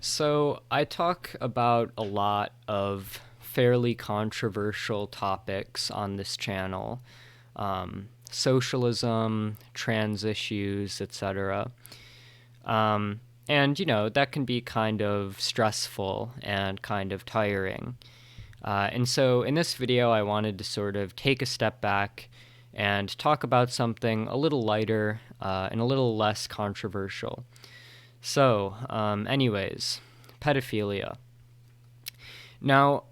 So, I talk about a lot of fairly controversial topics on this channel, socialism, trans issues, etc. And, that can be kind of stressful and kind of tiring. And so, in this video, I wanted to sort of take a step back and talk about something a little lighter and a little less controversial. So, anyways, pedophilia. Now,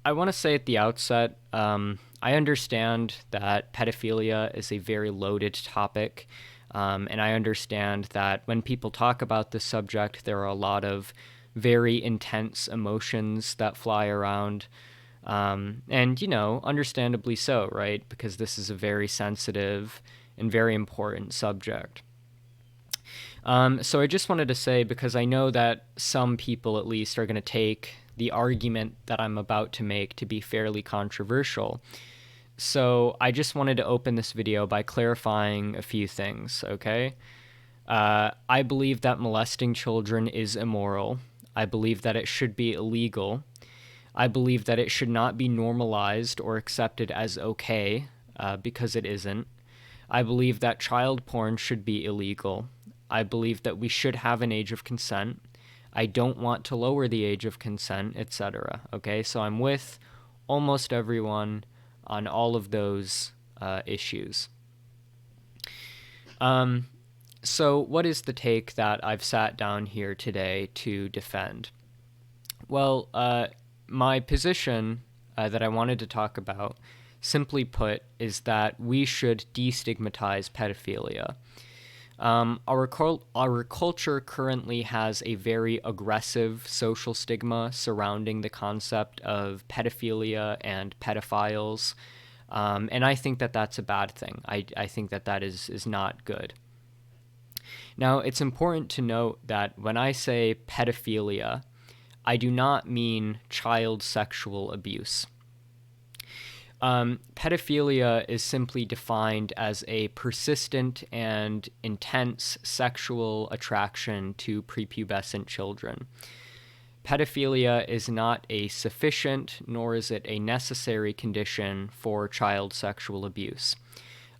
I want to say at the outset, I understand that pedophilia is a very loaded topic, and I understand that when people talk about this subject, there are a lot of very intense emotions that fly around. And, understandably so, right? Because this is a very sensitive and very important subject. So I just wanted to say, because I know that some people at least are going to take the argument that I'm about to make to be fairly controversial. So I just wanted to open this video by clarifying a few things, okay? I believe that molesting children is immoral. I believe that it should be illegal. I believe that it should not be normalized or accepted as okay, because it isn't. I believe that child porn should be illegal. I believe that we should have an age of consent. I don't want to lower the age of consent, etc. Okay, so I'm with almost everyone on all of those issues. So what is the take that I've sat down here today to defend? Well, my position that I wanted to talk about, simply put, is that we should destigmatize pedophilia. Our culture currently has a very aggressive social stigma surrounding the concept of pedophilia and pedophiles, and I think that that's a bad thing. I think that that is not good. Now, it's important to note that when I say pedophilia, I do not mean child sexual abuse. Pedophilia is simply defined as a persistent and intense sexual attraction to prepubescent children. Pedophilia is not a sufficient, nor is it a necessary condition for child sexual abuse.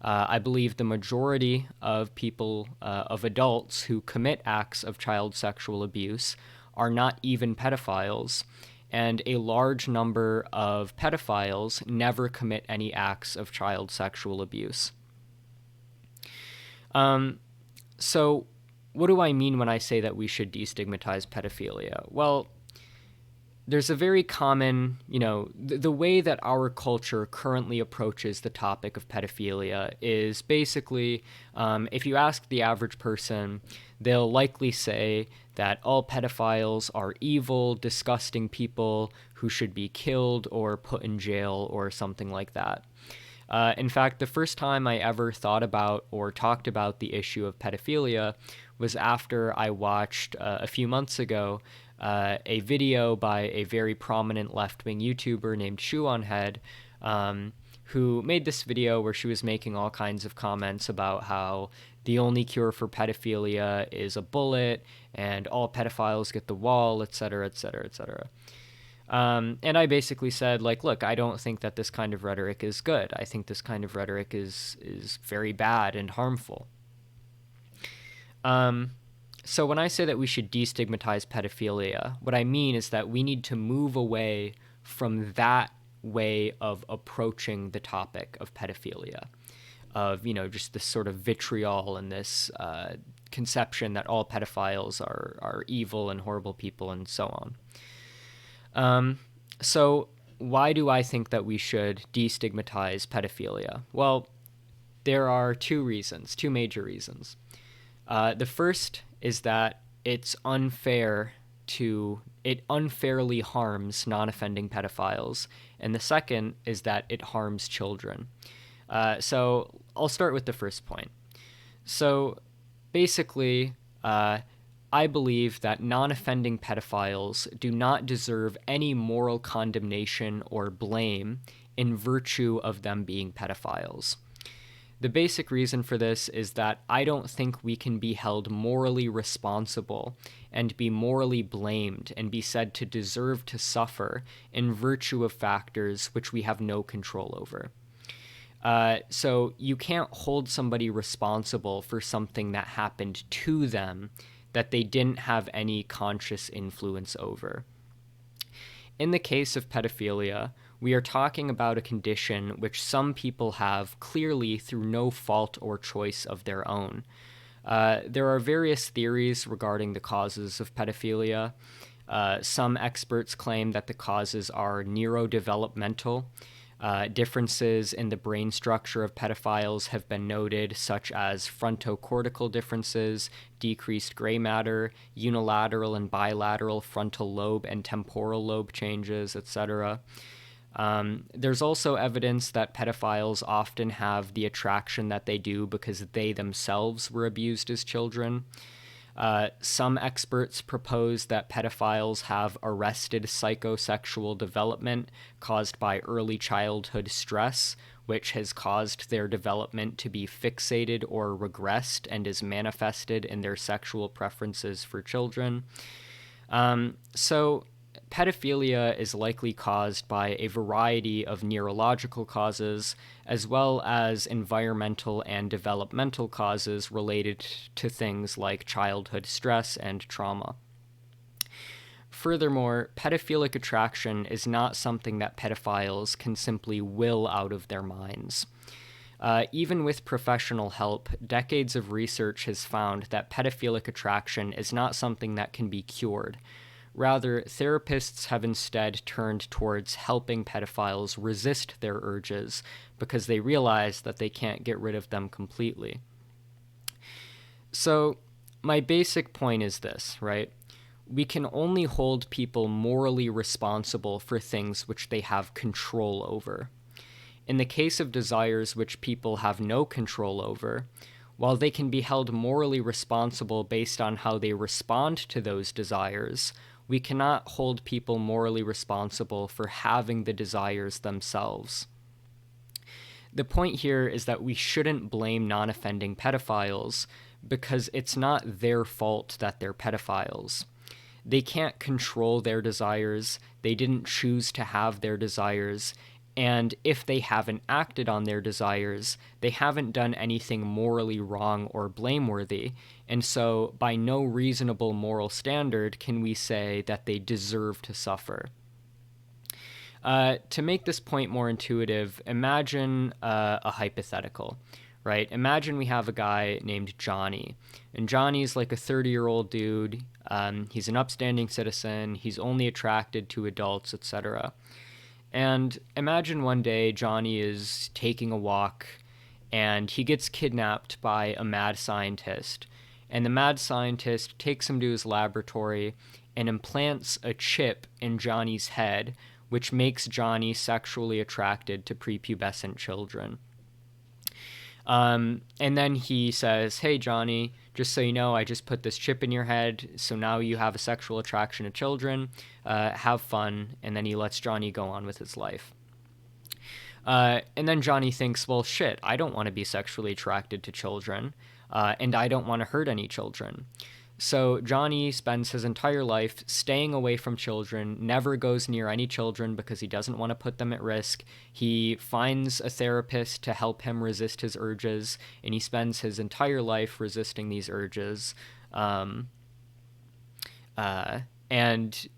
I believe the majority of people, of adults who commit acts of child sexual abuse are not even pedophiles, and a large number of pedophiles never commit any acts of child sexual abuse. So what do I mean when I say that we should destigmatize pedophilia? Well, there's a very common, the way that our culture currently approaches the topic of pedophilia is basically, if you ask the average person, they'll likely say that all pedophiles are evil, disgusting people who should be killed or put in jail or something like that. In fact, the first time I ever thought about or talked about the issue of pedophilia was after I watched, a few months ago, a video by a very prominent left-wing YouTuber named Shoeonhead, who made this video where she was making all kinds of comments about how the only cure for pedophilia is a bullet, and all pedophiles get the wall, etc., etc., etc. And I basically said, look, I don't think that this kind of rhetoric is good. I think this kind of rhetoric is very bad and harmful. So when I say that we should destigmatize pedophilia, what I mean is that we need to move away from that way of approaching the topic of pedophilia, of, just this sort of vitriol and this conception that all pedophiles are evil and horrible people and so on. So why do I think that we should destigmatize pedophilia? Well, there are two major reasons. The first is that it unfairly harms non-offending pedophiles, and the second is that it harms children. So I'll start with the first point. So basically, I believe that non-offending pedophiles do not deserve any moral condemnation or blame in virtue of them being pedophiles. The basic reason for this is that I don't think we can be held morally responsible and be morally blamed and be said to deserve to suffer in virtue of factors which we have no control over. So you can't hold somebody responsible for something that happened to them that they didn't have any conscious influence over. In the case of pedophilia, we are talking about a condition which some people have clearly through no fault or choice of their own. There are various theories regarding the causes of pedophilia. Some experts claim that the causes are neurodevelopmental. Differences in the brain structure of pedophiles have been noted, such as frontocortical differences, decreased gray matter, unilateral and bilateral frontal lobe and temporal lobe changes, etc. There's also evidence that pedophiles often have the attraction that they do because they themselves were abused as children. Some experts propose that pedophiles have arrested psychosexual development caused by early childhood stress, which has caused their development to be fixated or regressed and is manifested in their sexual preferences for children. So pedophilia is likely caused by a variety of neurological causes, as well as environmental and developmental causes related to things like childhood stress and trauma. Furthermore, pedophilic attraction is not something that pedophiles can simply will out of their minds. Even with professional help, decades of research has found that pedophilic attraction is not something that can be cured. Rather, therapists have instead turned towards helping pedophiles resist their urges because they realize that they can't get rid of them completely. So, my basic point is this, right? We can only hold people morally responsible for things which they have control over. In the case of desires which people have no control over, while they can be held morally responsible based on how they respond to those desires, we cannot hold people morally responsible for having the desires themselves. The point here is that we shouldn't blame non-offending pedophiles because it's not their fault that they're pedophiles. They can't control their desires, they didn't choose to have their desires, and if they haven't acted on their desires, they haven't done anything morally wrong or blameworthy, and so by no reasonable moral standard can we say that they deserve to suffer. To make this point more intuitive, imagine a hypothetical, right? Imagine we have a guy named Johnny, and Johnny's like a 30-year-old dude. He's an upstanding citizen, he's only attracted to adults, etc. And imagine one day Johnny is taking a walk and he gets kidnapped by a mad scientist. And the mad scientist takes him to his laboratory and implants a chip in Johnny's head, which makes Johnny sexually attracted to prepubescent children. And then he says, "Hey, Johnny, just so you know, I just put this chip in your head, so now you have a sexual attraction to children. Have fun." And then he lets Johnny go on with his life. And then Johnny thinks, well, shit, I don't want to be sexually attracted to children, and I don't want to hurt any children. So Johnny spends his entire life staying away from children, never goes near any children because he doesn't want to put them at risk. He finds a therapist to help him resist his urges, and he spends his entire life resisting these urges. And,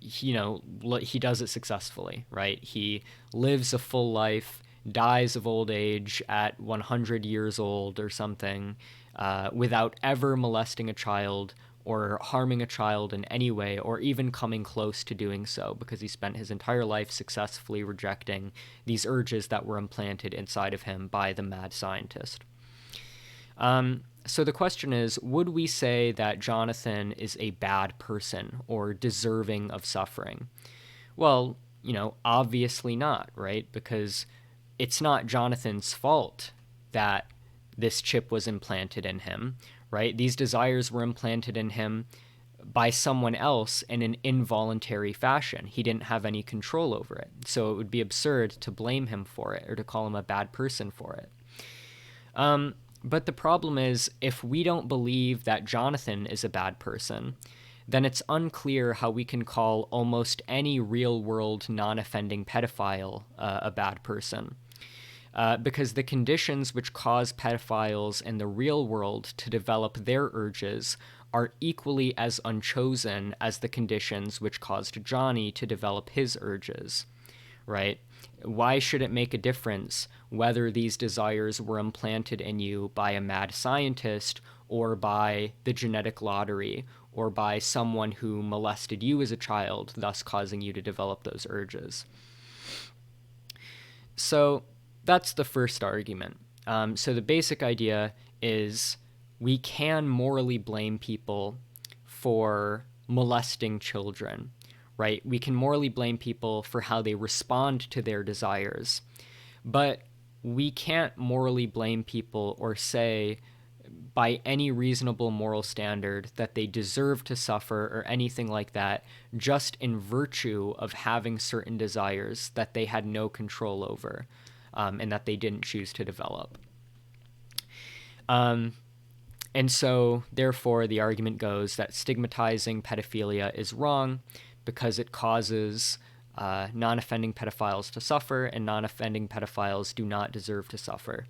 he does it successfully, right? He lives a full life, dies of old age at 100 years old or something, without ever molesting a child or harming a child in any way, or even coming close to doing so, because he spent his entire life successfully rejecting these urges that were implanted inside of him by the mad scientist. So the question is, would we say that Jonathan is a bad person or deserving of suffering? Well, obviously not, right? Because it's not Jonathan's fault that this chip was implanted in him, right? These desires were implanted in him by someone else in an involuntary fashion. He didn't have any control over it. So it would be absurd to blame him for it or to call him a bad person for it. But the problem is, if we don't believe that Jonathan is a bad person, then it's unclear how we can call almost any real world non offending pedophile a bad person. Because the conditions which cause pedophiles in the real world to develop their urges are equally as unchosen as the conditions which caused Johnny to develop his urges, right? Why should it make a difference whether these desires were implanted in you by a mad scientist or by the genetic lottery or by someone who molested you as a child, thus causing you to develop those urges? So that's the first argument. So the basic idea is we can morally blame people for molesting children, right? We can morally blame people for how they respond to their desires, but we can't morally blame people or say by any reasonable moral standard that they deserve to suffer or anything like that just in virtue of having certain desires that they had no control over, and that they didn't choose to develop. And so, therefore, the argument goes that stigmatizing pedophilia is wrong because it causes non-offending pedophiles to suffer, and non-offending pedophiles do not deserve to suffer.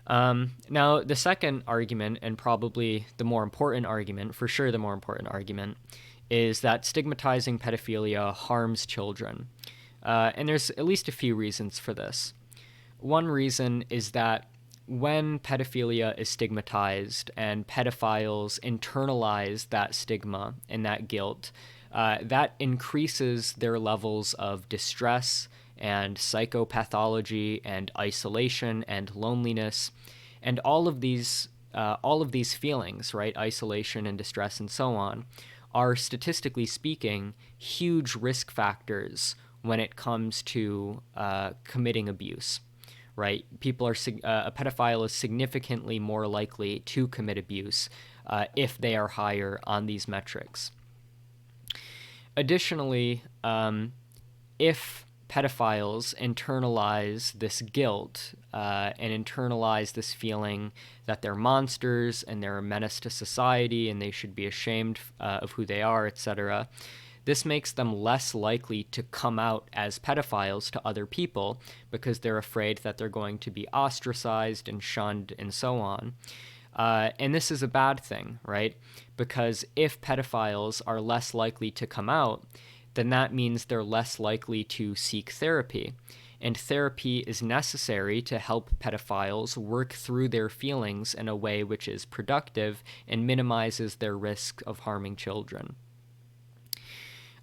Now, the second argument, and probably the more important argument, for sure the more important argument, is that stigmatizing pedophilia harms children. And there's at least a few reasons for this. One reason is that when pedophilia is stigmatized and pedophiles internalize that stigma and that guilt, that increases their levels of distress and psychopathology and isolation and loneliness, and all of these feelings, right, isolation and distress and so on, are statistically speaking huge risk factors when it comes to committing abuse. Right, a pedophile is significantly more likely to commit abuse if they are higher on these metrics. Additionally, if pedophiles internalize this guilt and internalize this feeling that they're monsters and they're a menace to society and they should be ashamed of who they are, etc., this makes them less likely to come out as pedophiles to other people because they're afraid that they're going to be ostracized and shunned and so on. And this is a bad thing, right? Because if pedophiles are less likely to come out, then that means they're less likely to seek therapy. And therapy is necessary to help pedophiles work through their feelings in a way which is productive and minimizes their risk of harming children.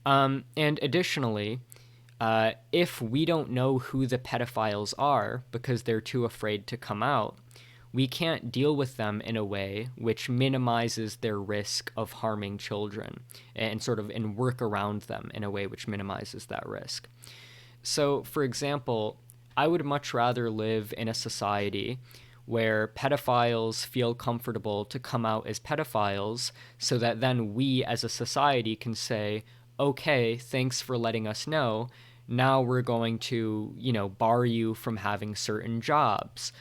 And additionally, if we don't know who the pedophiles are because they're too afraid to come out, we can't deal with them in a way which minimizes their risk of harming children and work around them in a way which minimizes that risk. So, for example, I would much rather live in a society where pedophiles feel comfortable to come out as pedophiles so that then we as a society can say, okay, thanks for letting us know. Now we're going to, bar you from having certain jobs.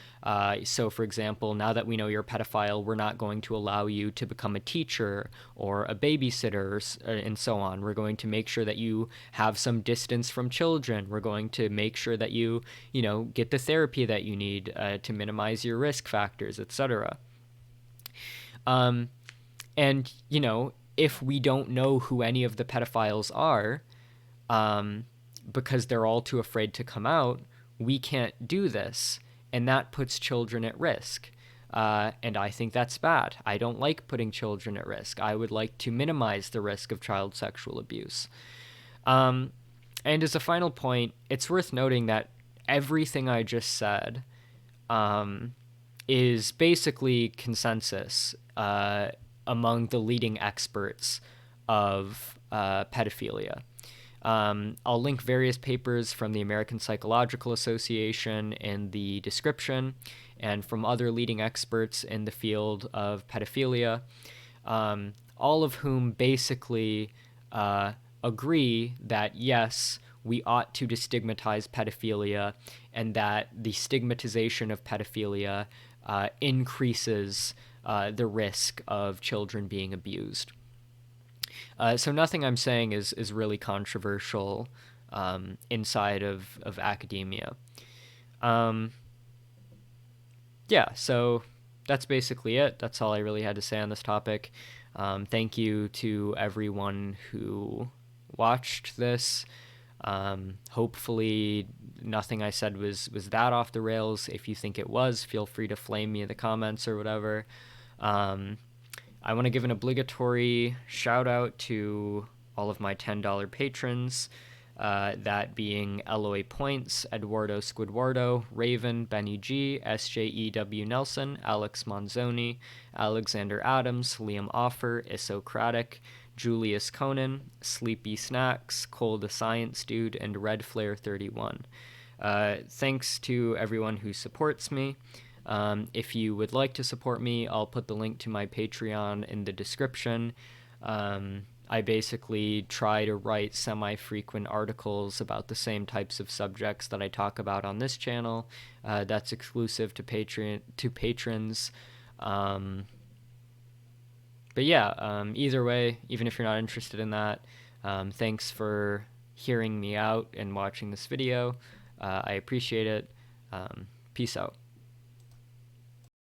So, for example, now that we know you're a pedophile, we're not going to allow you to become a teacher or a babysitter and so on. We're going to make sure that you have some distance from children. We're going to make sure that you, get the therapy that you need to minimize your risk factors, etc. And, if we don't know who any of the pedophiles are, because they're all too afraid to come out, we can't do this. And that puts children at risk. And I think that's bad. I don't like putting children at risk. I would like to minimize the risk of child sexual abuse. And as a final point, it's worth noting that everything I just said is basically consensus among the leading experts of pedophilia. I'll link various papers from the American Psychological Association in the description and from other leading experts in the field of pedophilia, all of whom basically agree that yes, we ought to destigmatize pedophilia, and that the stigmatization of pedophilia increases the risk of children being abused. So nothing I'm saying is really controversial inside of academia. Yeah, so that's basically it. That's all I really had to say on this topic. Thank you to everyone who watched this. Hopefully nothing I said was that off the rails. If you think it was, feel free to flame me in the comments or whatever. I want to give an obligatory shout out to all of my $10 patrons, that being Eloy Points, Eduardo Squidwardo, Raven, Benny G, SJEW Nelson, Alex Monzoni, Alexander Adams, Liam Offer, Isocratic, Julius Conan, Sleepy Snacks, Cole the Science Dude, and Red Flare 31. Thanks to everyone who supports me. If you would like to support me, I'll put the link to my Patreon in the description. I basically try to write semi-frequent articles about the same types of subjects that I talk about on this channel. That's exclusive to patrons. But yeah, either way, even if you're not interested in that, thanks for hearing me out and watching this video. I appreciate it. Peace out.